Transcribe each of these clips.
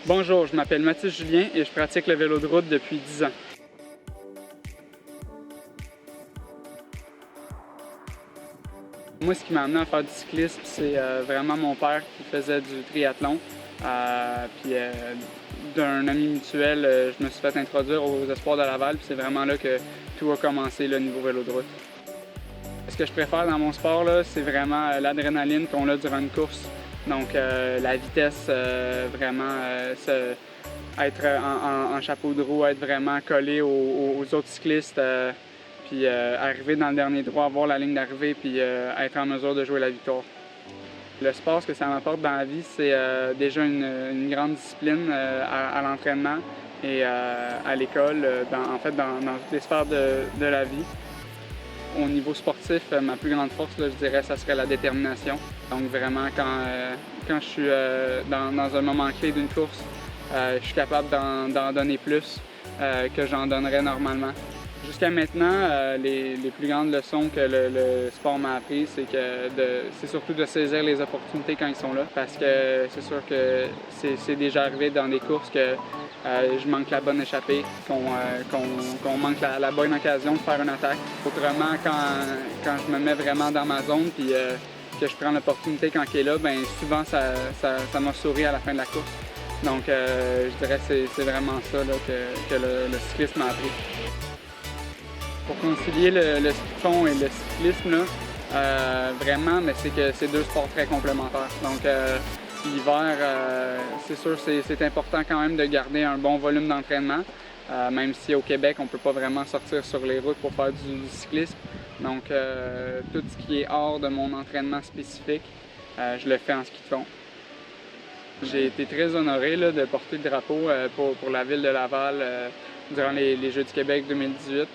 Bonjour, je m'appelle Mathis Julien et je pratique le vélo de route depuis 10 ans. Moi, ce qui m'a amené à faire du cyclisme, c'est vraiment mon père qui faisait du triathlon. Puis d'un ami mutuel, je me suis fait introduire aux Espoirs de Laval, puis c'est vraiment là que tout a commencé, le niveau vélo de route. Ce que je préfère dans mon sport, c'est vraiment l'adrénaline qu'on a durant une course. Donc la vitesse, vraiment être en chapeau de roue, être vraiment collé aux autres cyclistes, puis arriver dans le dernier droit, voir la ligne d'arrivée, puis être en mesure de jouer la victoire. Le sport, ce que ça m'apporte dans la vie, c'est déjà une grande discipline à l'entraînement et à l'école, dans toutes les sphères de la vie. Au niveau sportif, ma plus grande force, je dirais, ça serait la détermination. Donc vraiment, quand je suis dans un moment clé d'une course, je suis capable d'en donner plus que j'en donnerais normalement. Jusqu'à maintenant, les plus grandes leçons que le sport m'a apprises, c'est surtout de saisir les opportunités quand ils sont là. Parce que c'est sûr que c'est déjà arrivé dans des courses que je manque la bonne échappée, qu'on manque la bonne occasion de faire une attaque. Autrement, quand je me mets vraiment dans ma zone puis que je prends l'opportunité quand elle est là, bien souvent ça m'a souri à la fin de la course. Donc je dirais que c'est vraiment ça là, que le cyclisme m'a appris. Pour concilier le ski de fond et le cyclisme, là, vraiment, mais c'est que c'est deux sports très complémentaires. Donc l'hiver, c'est sûr c'est important quand même de garder un bon volume d'entraînement, même si au Québec, on ne peut pas vraiment sortir sur les routes pour faire du cyclisme. Donc tout ce qui est hors de mon entraînement spécifique, je le fais en ski de fond. J'ai été très honoré là, de porter le drapeau pour la ville de Laval durant les Jeux du Québec 2018.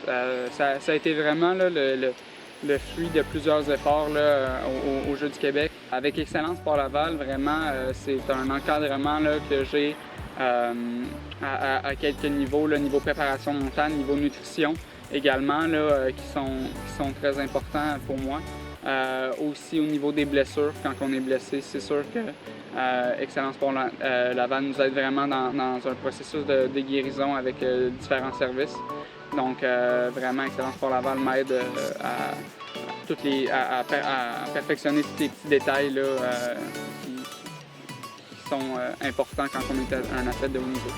Ça a été vraiment là, le fruit de plusieurs efforts là, aux Jeux du Québec. Avec Excellence Sport Laval, vraiment, c'est un encadrement là, que j'ai à quelques niveaux, là, niveau préparation mentale, niveau nutrition également, là, qui sont très importants pour moi. Aussi au niveau des blessures, quand on est blessé, c'est sûr que Excellence Sport Laval nous aide vraiment dans un processus de guérison avec différents services. Donc vraiment, Excellence Sport Laval m'aide à perfectionner tous les petits détails là, qui sont importants quand on est un athlète de haut niveau.